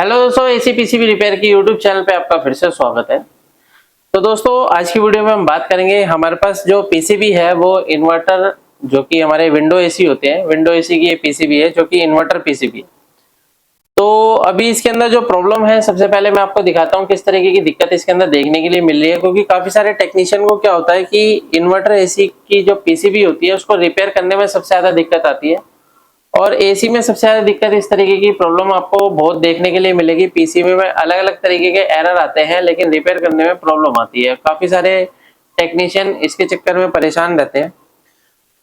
Hello दोस्तों, AC PCB repair की YouTube channel पे आपका फिर से स्वागत है। तो दोस्तों, आज की वीडियो में हम बात करेंगे हमारे पास जो पीसीबी है वो इन्वर्टर जो कि हमारे विंडो एसी होते हैं, विंडो एसी की ये पीसीबी है जो कि इन्वर्टर पीसीबी है। तो अभी इसके अंदर जो प्रॉब्लम है, सबसे पहले मैं आपको दिखाता हूँ किस तरीके की दिक्कत इसके अंदर देखने के लिए मिल रही है। क्योंकि काफी सारे टेक्नीशियन को क्या होता है कि इन्वर्टर एसी की जो पीसीबी होती है उसको रिपेयर करने में सबसे ज्यादा दिक्कत आती है। और एसी में सबसे ज्यादा दिक्कत इस तरीके की प्रॉब्लम आपको बहुत देखने के लिए मिलेगी। पीसीबी में अलग अलग तरीके के एरर आते हैं, लेकिन रिपेयर करने में प्रॉब्लम आती है। काफी सारे टेक्नीशियन इसके चक्कर में परेशान रहते हैं।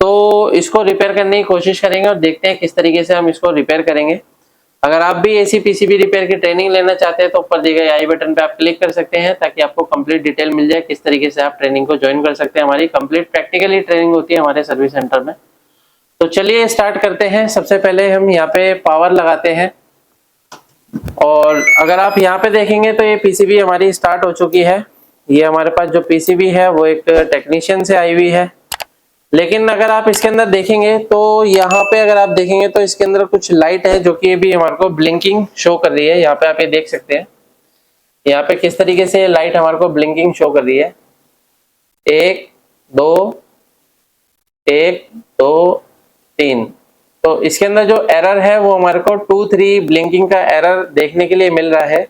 तो इसको रिपेयर करने की कोशिश करेंगे और देखते हैं किस तरीके से हम इसको रिपेयर करेंगे। अगर आप भी एसी पीसीबी रिपेयर की ट्रेनिंग लेना चाहते हैं तो ऊपर दिए गए आई बटन पे आप क्लिक कर सकते हैं, ताकि आपको कंप्लीट डिटेल मिल जाए किस तरीके से आप ट्रेनिंग को ज्वाइन कर सकते हैं। हमारी कंप्लीट प्रैक्टिकली ट्रेनिंग होती है हमारे सर्विस सेंटर में। तो चलिए स्टार्ट करते हैं। सबसे पहले हम यहाँ पे पावर लगाते हैं, और अगर आप यहाँ पे देखेंगे तो ये पीसीबी हमारी स्टार्ट हो चुकी है। ये हमारे पास जो पीसीबी है वो एक टेक्नीशियन से आई हुई है। लेकिन अगर आप इसके अंदर देखेंगे तो यहाँ पे अगर आप देखेंगे तो इसके अंदर कुछ लाइट है जो कि अभी हमारे को ब्लिंकिंग शो कर रही है। यहाँ पे आप ये देख सकते हैं, यहाँ पे किस तरीके से लाइट हमारे को ब्लिंकिंग शो कर रही है। एक दो, एक दो, तीन। तो इसके अंदर जो एरर है वो हमारे को 2-3 ब्लिंकिंग का एरर देखने के लिए मिल रहा है।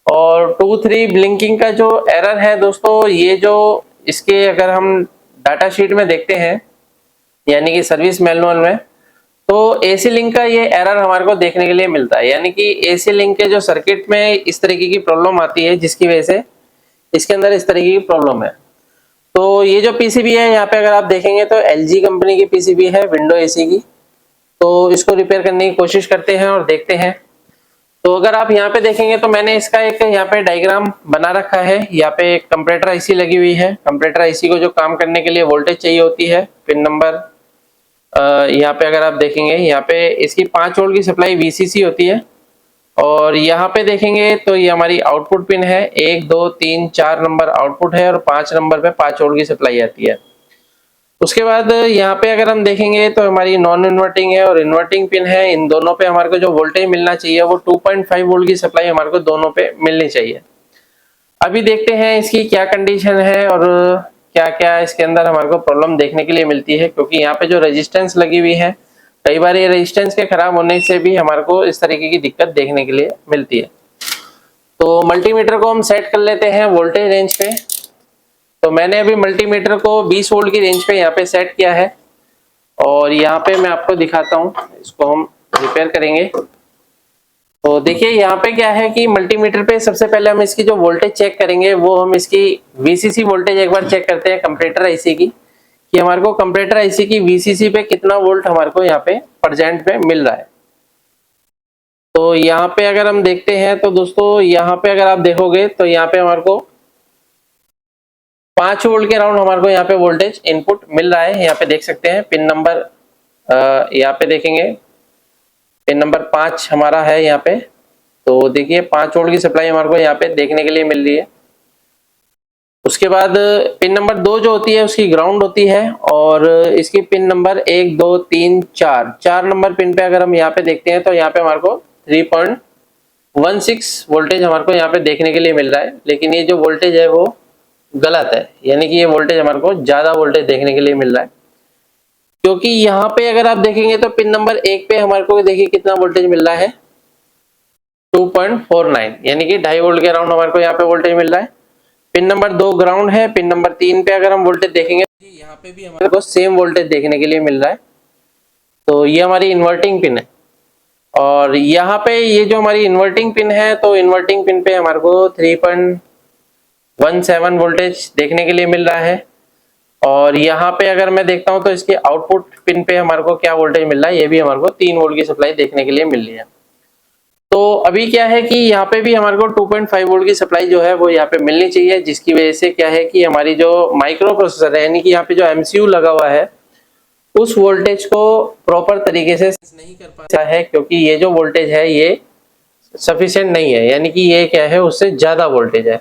और 2-3 ब्लिंकिंग का जो एरर है दोस्तों, ये जो इसके अगर हम डाटा शीट में देखते हैं, यानी कि सर्विस मैनुअल में, तो एसी लिंक का ये एरर हमारे को देखने के लिए मिलता है। यानी कि एसी लिंक के जो सर्किट में इस तरीके की प्रॉब्लम आती है, जिसकी वजह से इसके अंदर इस तरीके की प्रॉब्लम है। तो ये जो पीसीबी है, यहाँ पे अगर आप देखेंगे तो एलजी कंपनी की पीसीबी है, विंडो एसी की। तो इसको रिपेयर करने की कोशिश करते हैं और देखते हैं। तो अगर आप यहाँ पे देखेंगे तो मैंने इसका एक यहाँ पे डायग्राम बना रखा है। यहाँ पे एक कंपैरेटर आईसी लगी हुई है। कंपैरेटर आईसी को जो काम करने के लिए वोल्टेज चाहिए होती है, पिन नंबर यहाँ पे अगर आप देखेंगे, यहाँ पे इसकी 5 वोल्ट की सप्लाई वीसीसी होती है। और यहाँ पे देखेंगे तो ये हमारी आउटपुट पिन है। 1 2 3 4 नंबर आउटपुट है, और 5 नंबर पे 5 वोल्ट की सप्लाई आती है। उसके बाद यहाँ पे अगर हम देखेंगे तो हमारी नॉन इन्वर्टिंग है और इन्वर्टिंग पिन है। इन दोनों पे हमारे को जो वोल्टेज मिलना चाहिए वो 2.5 वोल्ट की सप्लाई हमारे को दोनों पे मिलनी चाहिए। अभी देखते हैं इसकी क्या कंडीशन है और क्या क्या इसके अंदर हमारे को प्रॉब्लम देखने के लिए मिलती है। क्योंकि यहाँ पे जो रेजिस्टेंस लगी हुई है, कई बार ये रेजिस्टेंस के खराब होने से भी हमारे को इस तरीके की दिक्कत देखने के लिए मिलती है। तो मल्टीमीटर को हम सेट कर लेते हैं वोल्टेज रेंज पे। तो मैंने अभी मल्टीमीटर को 20 वोल्ट की रेंज पे यहाँ पे सेट किया है, और यहाँ पे मैं आपको दिखाता हूँ। इसको हम रिपेयर करेंगे। तो देखिए यहाँ पे क्या है कि मल्टीमीटर पे सबसे पहले हम इसकी जो वोल्टेज चेक करेंगे, वो हम इसकी वीसीसी वोल्टेज एक बार चेक करते हैं कंपैरेटर आईसी की, कि हमारे को कंपैरेटर आईसी की वीसीसी पे कितना वोल्ट हमारे को यहाँ पे प्रेजेंट में मिल रहा है। तो यहाँ पे अगर हम देखते हैं तो दोस्तों, यहाँ पे अगर आप देखोगे तो यहाँ पे हमारे को 5 वोल्ट के अराउंड हमारे को यहाँ पे वोल्टेज इनपुट मिल रहा है। यहाँ पे देख सकते हैं पिन नंबर, यहाँ पे देखेंगे पिन नंबर 5 हमारा है यहाँ पे। तो देखिए 5 वोल्ट की सप्लाई हमारे को यहाँ पे देखने के लिए मिल रही है। उसके बाद पिन नंबर 2 जो होती है उसकी ग्राउंड होती है, और इसकी पिन नंबर 1 2 3 4 नंबर पिन पे अगर हम यहाँ पे देखते हैं तो यहाँ पे हमारे को 3.16 वोल्टेज हमारे को यहाँ पे देखने के लिए मिल रहा है। लेकिन ये जो वोल्टेज है वो गलत है, यानी कि ये वोल्टेज हमारे को ज्यादा वोल्टेज देखने के लिए मिल रहा है। क्योंकि यहाँ पे अगर आप देखेंगे तो पिन नंबर 1 पे हमारे को देखिए कितना वोल्टेज मिल रहा है, 2.49, यानी कि 2.5 वोल्ट के अराउंड हमारे को यहाँ पे वोल्टेज मिल रहा है। पिन नंबर 2 ग्राउंड है। पिन नंबर 3 पे अगर हम वोल्टेज देखेंगे, यहाँ पे भी हमारे को सेम वोल्टेज देखने के लिए मिल रहा है। तो ये हमारी इन्वर्टिंग पिन है। और यहाँ पे ये जो हमारी इन्वर्टिंग पिन है, तो इन्वर्टिंग पिन पे हमारे को 3.17 वोल्टेज देखने के लिए मिल रहा है। और यहाँ पे अगर मैं देखता हूँ तो इसके आउटपुट पिन पे हमारे को क्या वोल्टेज मिल रहा है, ये भी हमारे को 3 वोल्ट की सप्लाई देखने के लिए मिल रही है। तो अभी क्या है कि यहाँ पे भी हमारे को 2.5 वोल्ट की सप्लाई जो है वो यहाँ पे मिलनी चाहिए, जिसकी वजह से क्या है कि हमारी जो माइक्रो प्रोसेसर है, यानी कि यहाँ पे जो एमसीयू लगा हुआ है, उस वोल्टेज को प्रॉपर तरीके से नहीं कर पाता है। क्योंकि ये जो वोल्टेज है ये सफिशिएंट नहीं है, यानी कि ये क्या है उससे ज्यादा वोल्टेज है।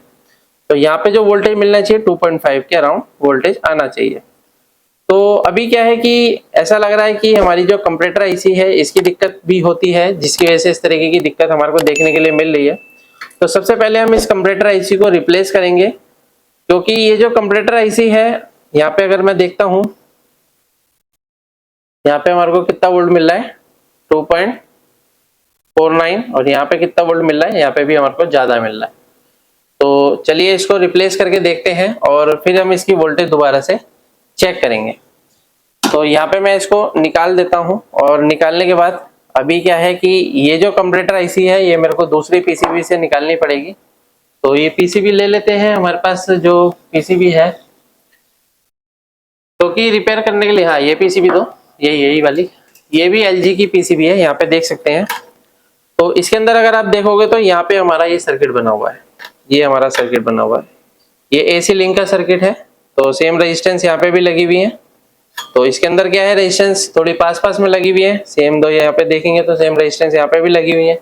तो यहाँ पे जो वोल्टेज मिलना चाहिए 2.5 के अराउंड वोल्टेज आना चाहिए। तो अभी क्या है कि ऐसा लग रहा है कि हमारी जो कंपैरेटर आईसी है इसकी दिक्कत भी होती है, जिसकी वजह से इस तरीके की दिक्कत हमारे को देखने के लिए मिल रही है। तो सबसे पहले हम इस कंपैरेटर आईसी को रिप्लेस करेंगे, क्योंकि ये जो कंपैरेटर आईसी है यहाँ पे अगर मैं देखता हूँ, यहाँ पे हमारे को कितना वोल्ट मिल रहा है 2.49, और यहाँ पे कितना वोल्ट मिल रहा है, यहाँ पे भी हमारे को ज्यादा मिल रहा है। तो चलिए इसको रिप्लेस करके देखते हैं और फिर हम इसकी वोल्टेज दोबारा से चेक करेंगे। तो यहाँ पे मैं इसको निकाल देता हूँ, और निकालने के बाद अभी क्या है कि ये जो कंपैरेटर आईसी है ये मेरे को दूसरी पीसीबी से निकालनी पड़ेगी। तो ये पीसीबी ले लेते हैं, हमारे पास जो पीसीबी है क्योंकि रिपेयर करने के लिए, हाँ ये पीसीबी तो यही वाली, ये भी एलजी की पीसीबी है, यहाँ पे देख सकते हैं। तो इसके अंदर अगर आप देखोगे तो यहाँ पे हमारा ये सर्किट बना हुआ है, ये हमारा सर्किट बना हुआ है, ये एसी लिंक का सर्किट है। तो सेम रेजिस्टेंस यहाँ पे भी लगी हुई है। तो इसके अंदर क्या है, रेजिस्टेंस थोड़ी पास में लगी हुई है, सेम दो यहाँ पे देखेंगे तो सेम रेजिस्टेंस यहाँ पे भी लगी हुई है।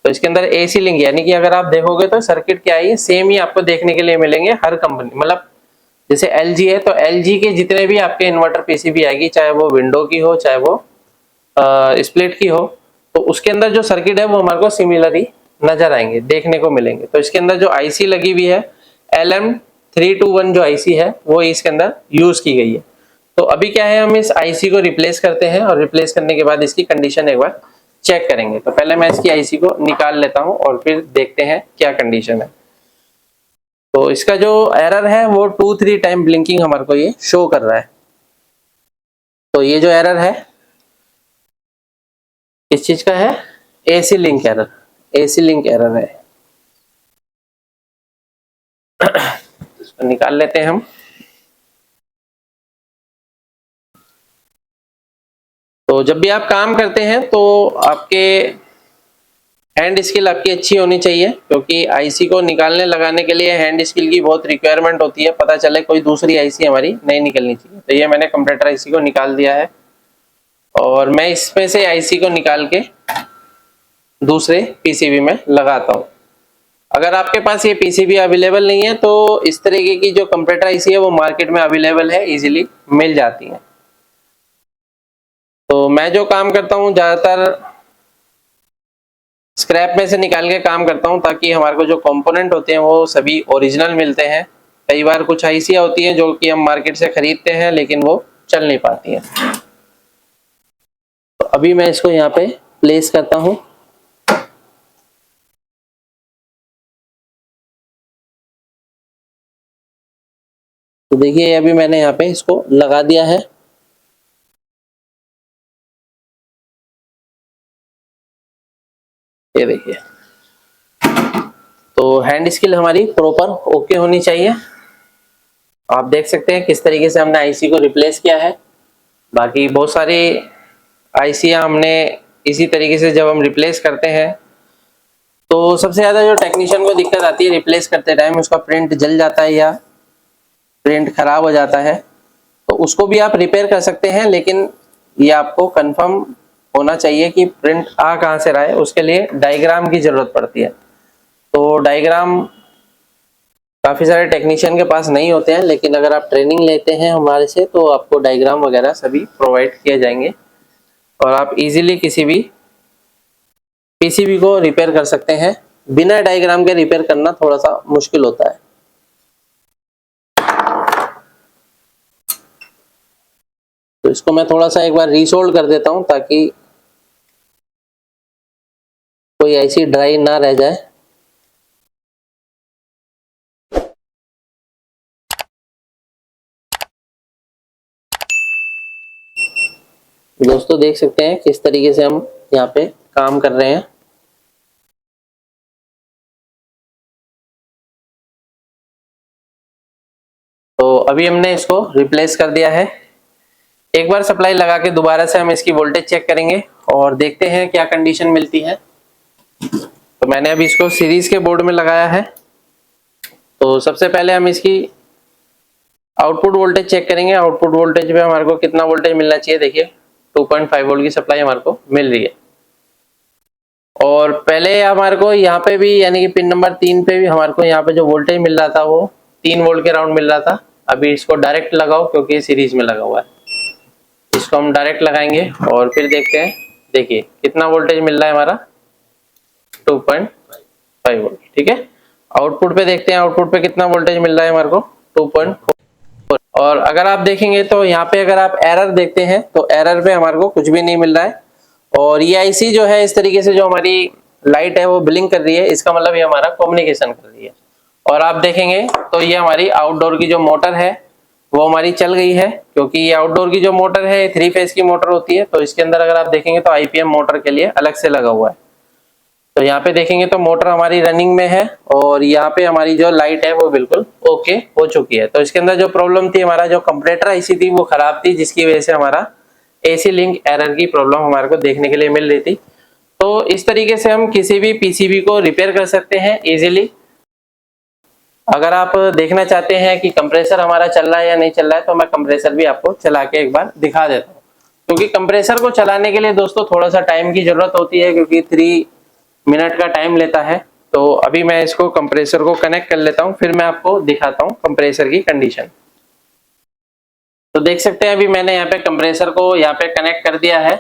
तो इसके अंदर एसी लिंक, यानी कि अगर आप देखोगे तो सर्किट क्या है, सेम ही आपको देखने के लिए मिलेंगे हर कंपनी, मतलब जैसे एलजी है तो एलजी के जितने भी आपके इन्वर्टर पीसीबी आएगी, चाहे वो विंडो की हो चाहे वो स्प्लिट की हो, तो उसके अंदर जो सर्किट है वो हमारे को सिमिलर ही नजर आएंगे, देखने को मिलेंगे। तो इसके अंदर जो आईसी लगी हुई है LM321 जो आईसी है वो इसके अंदर यूज की गई है। तो अभी क्या है, हम इस आईसी को रिप्लेस करते हैं, और रिप्लेस करने के बाद इसकी कंडीशन एक बार चेक करेंगे। तो पहले मैं इसकी आईसी को निकाल लेता हूं और फिर देखते हैं क्या कंडीशन है। तो इसका जो एरर है वो 2-3 टाइम ब्लिंकिंग हमारे को ये शो कर रहा है। तो ये जो एरर है इस चीज का है, AC link error, AC link error है। इसको निकाल लेते हैं हम। तो जब भी आप काम करते हैं तो आपके हैंड स्किल आपकी अच्छी होनी चाहिए, क्योंकि आईसी को निकालने लगाने के लिए हैंड स्किल की बहुत रिक्वायरमेंट होती है, पता चले कोई दूसरी आईसी हमारी नहीं निकलनी चाहिए। तो ये मैंने कंप्यूटर आईसी को निकाल दिया है, और मैं इसमें से आईसी को निकाल के दूसरे पीसीबी में लगाता हूँ। अगर आपके पास ये पीसीबी अवेलेबल नहीं है तो इस तरीके की जो कंप्यूटर आईसी है वो मार्केट में अवेलेबल है, इजीली मिल जाती है। तो मैं जो काम करता हूँ ज्यादातर स्क्रैप में से निकाल के काम करता हूँ, ताकि हमारे को जो कंपोनेंट होते हैं वो सभी ओरिजिनल मिलते हैं। कई बार कुछ आईसियां होती हैं जो कि हम मार्केट से खरीदते हैं लेकिन वो चल नहीं पाती हैं। तो अभी मैं इसको यहाँ पे प्लेस करता हूँ। तो देखिए अभी मैंने यहाँ पे इसको लगा दिया है। ये देखिए, तो हैंड स्किल हमारी प्रॉपर ओके होनी चाहिए। आप देख सकते हैं किस तरीके से हमने आईसी को रिप्लेस किया है। बाकी बहुत सारी आईसियां हमने इसी तरीके से जब हम रिप्लेस करते हैं तो सबसे ज्यादा जो टेक्नीशियन को दिक्कत आती है रिप्लेस करते टाइम, उसका प्रिंट जल जाता है या प्रिंट खराब हो जाता है। तो उसको भी आप रिपेयर कर सकते हैं, लेकिन ये आपको कंफर्म होना चाहिए कि प्रिंट आ कहाँ से रहा है। उसके लिए डायग्राम की जरूरत पड़ती है। तो डायग्राम काफी सारे टेक्नीशियन के पास नहीं होते हैं, लेकिन अगर आप ट्रेनिंग लेते हैं हमारे से तो आपको डायग्राम वगैरह सभी प्रोवाइड किए जाएंगे, और आप इजीली किसी भी पीसीबी को रिपेयर कर सकते हैं। बिना डायग्राम के रिपेयर करना थोड़ा सा मुश्किल होता है। तो इसको मैं थोड़ा सा एक बार रीसोल्ड कर देता हूं, ताकि कोई ऐसी ड्राई ना रह जाए। दोस्तों देख सकते हैं किस तरीके से हम यहाँ पे काम कर रहे हैं। तो अभी हमने इसको रिप्लेस कर दिया है। एक बार सप्लाई लगा के दोबारा से हम इसकी वोल्टेज चेक करेंगे और देखते हैं क्या कंडीशन मिलती है। तो मैंने अभी इसको सीरीज के बोर्ड में लगाया है। तो सबसे पहले हम इसकी आउटपुट वोल्टेज चेक करेंगे। आउटपुट वोल्टेज पे हमारे को कितना वोल्टेज मिलना चाहिए, देखिए 2.5 वोल्ट की सप्लाई हमारे को मिल रही है। और पहले हमारे को यहाँ पे भी, यानी कि पिन नंबर 3 पे भी हमारे को यहाँ पे जो वोल्टेज मिल रहा था वो 3 वोल्ट के राउंड मिल रहा था। अभी इसको डायरेक्ट लगाओ क्योंकि सीरीज में लगा हुआ है। इसको हम डायरेक्ट लगाएंगे और फिर देखते हैं। देखिए कितना वोल्टेज मिल रहा है हमारा, 2.5 वोल्ट। ठीक है, आउटपुट पे देखते हैं, आउटपुट पे कितना वोल्टेज मिल रहा है हमारे को, 2.4। और अगर आप देखेंगे तो यहाँ पे अगर आप एरर देखते हैं तो एरर पे हमारे को कुछ भी नहीं मिल रहा है। और ये आईसी जो है इस तरीके से जो हमारी लाइट है वो ब्लिंक कर रही है, इसका मतलब ये हमारा कम्युनिकेशन कर रही है। और आप देखेंगे तो ये हमारी आउटडोर की जो मोटर है वो हमारी चल गई है, क्योंकि ये आउटडोर की जो मोटर है 3 फेज की मोटर होती है। तो इसके अंदर अगर आप देखेंगे तो आईपीएम मोटर के लिए अलग से लगा हुआ है। तो यहाँ पे देखेंगे तो मोटर हमारी रनिंग में है और यहाँ पे हमारी जो लाइट है वो बिल्कुल ओके हो चुकी है। तो इसके अंदर जो प्रॉब्लम थी, हमारा जो कंपरेटर आईसी थी वो खराब थी, जिसकी वजह से हमारा एसी लिंक एरर की प्रॉब्लम हमारे को देखने के लिए मिल रही थी। तो इस तरीके से हम किसी भी पीसीबी को रिपेयर कर सकते हैं इजीली। अगर आप देखना चाहते हैं कि कंप्रेसर हमारा चल रहा है या नहीं चल रहा है, तो मैं कंप्रेसर भी आपको चला के एक बार दिखा देता हूँ। क्योंकि कंप्रेसर को चलाने के लिए दोस्तों थोड़ा सा टाइम की जरूरत होती है, क्योंकि 3 मिनट का टाइम लेता है। तो अभी मैं इसको कंप्रेसर को कनेक्ट कर लेता हूँ, फिर मैं आपको दिखाता हूँ कंप्रेसर की कंडीशन। तो देख सकते हैं अभी मैंने यहाँ पे कंप्रेसर को यहाँ पे कनेक्ट कर दिया है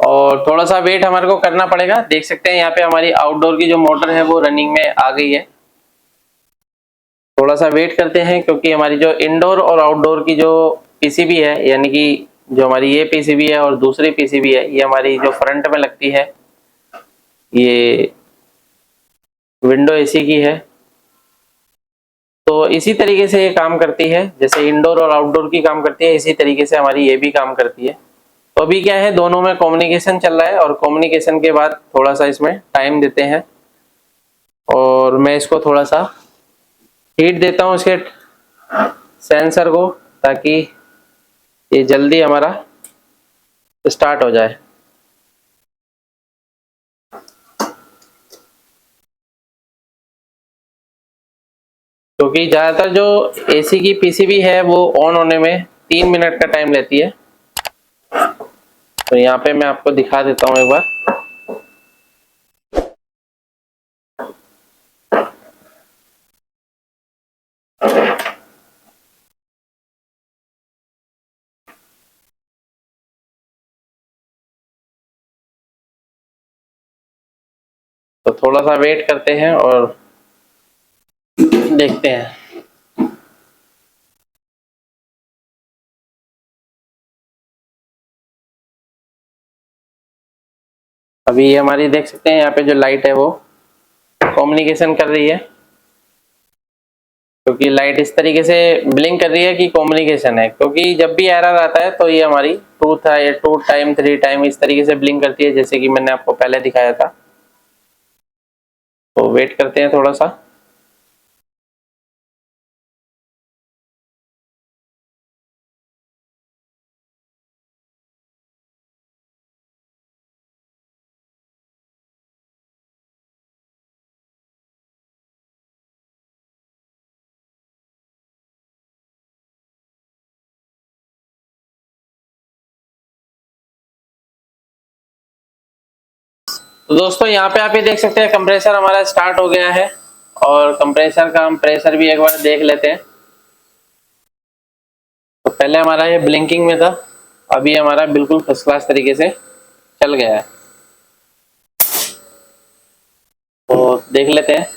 और थोड़ा सा वेट हमारे को करना पड़ेगा। देख सकते हैं यहाँ पे हमारी आउटडोर की जो मोटर है वो रनिंग में आ गई है। थोड़ा सा वेट करते हैं, क्योंकि हमारी जो इंडोर और आउटडोर की जो पीसीबी है, यानी कि जो हमारी ये पीसीबी है और दूसरी पीसीबी है, ये हमारी जो फ्रंट में लगती है ये विंडो एसी की है। तो इसी तरीके से ये काम करती है, जैसे इंडोर और आउटडोर की काम करती है इसी तरीके से हमारी ये भी काम करती है। तो अभी क्या है, दोनों में कम्युनिकेशन चल रहा है और कम्युनिकेशन के बाद थोड़ा सा इसमें टाइम देते हैं और मैं इसको थोड़ा सा हीट देता हूँ इसके सेंसर को, ताकि ये जल्दी हमारा स्टार्ट हो जाए। क्योंकि ज्यादातर जो एसी की पीसीबी है वो ऑन होने में 3 मिनट का टाइम लेती है। तो यहाँ पे मैं आपको दिखा देता हूँ एक बार। तो थोड़ा सा वेट करते हैं और देखते हैं। अभी ये हमारी देख सकते हैं यहाँ पे जो लाइट है वो कम्युनिकेशन कर रही है, क्योंकि लाइट इस तरीके से ब्लिंक कर रही है कि कम्युनिकेशन है। क्योंकि जब भी एरर आता है तो ये हमारी 2 टाइम 3 टाइम इस तरीके से ब्लिंक करती है, जैसे कि मैंने आपको पहले दिखाया था। तो वेट करते हैं थोड़ा सा। तो दोस्तों यहाँ पे आप ये देख सकते हैं कंप्रेसर हमारा स्टार्ट हो गया है और कंप्रेसर का हम प्रेशर भी एक बार देख लेते हैं। तो पहले हमारा ये ब्लिंकिंग में था, अभी हमारा बिल्कुल फर्स्ट क्लास तरीके से चल गया है। तो देख लेते हैं,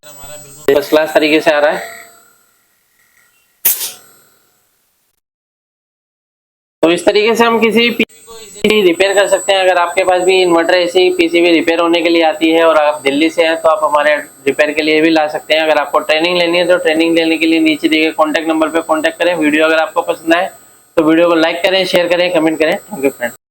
हमारा बिल्कुल फर्स्ट क्लास तरीके से आ रहा है। तो इस तरीके से हम किसी पीसीबी को इजीली रिपेयर कर सकते हैं। अगर आपके पास भी इन्वर्टर ऐसी पीसीबी रिपेयर होने के लिए आती है और आप दिल्ली से हैं, तो आप हमारे रिपेयर के लिए भी ला सकते हैं। अगर आपको ट्रेनिंग लेनी है तो ट्रेनिंग लेने के लिए नीचे दिए गए कॉन्टैक्ट नंबर पर कॉन्टैक्ट करें। वीडियो अगर आपको पसंद आए तो वीडियो को लाइक करें, शेयर करें, कमेंट करें। Thank you friend.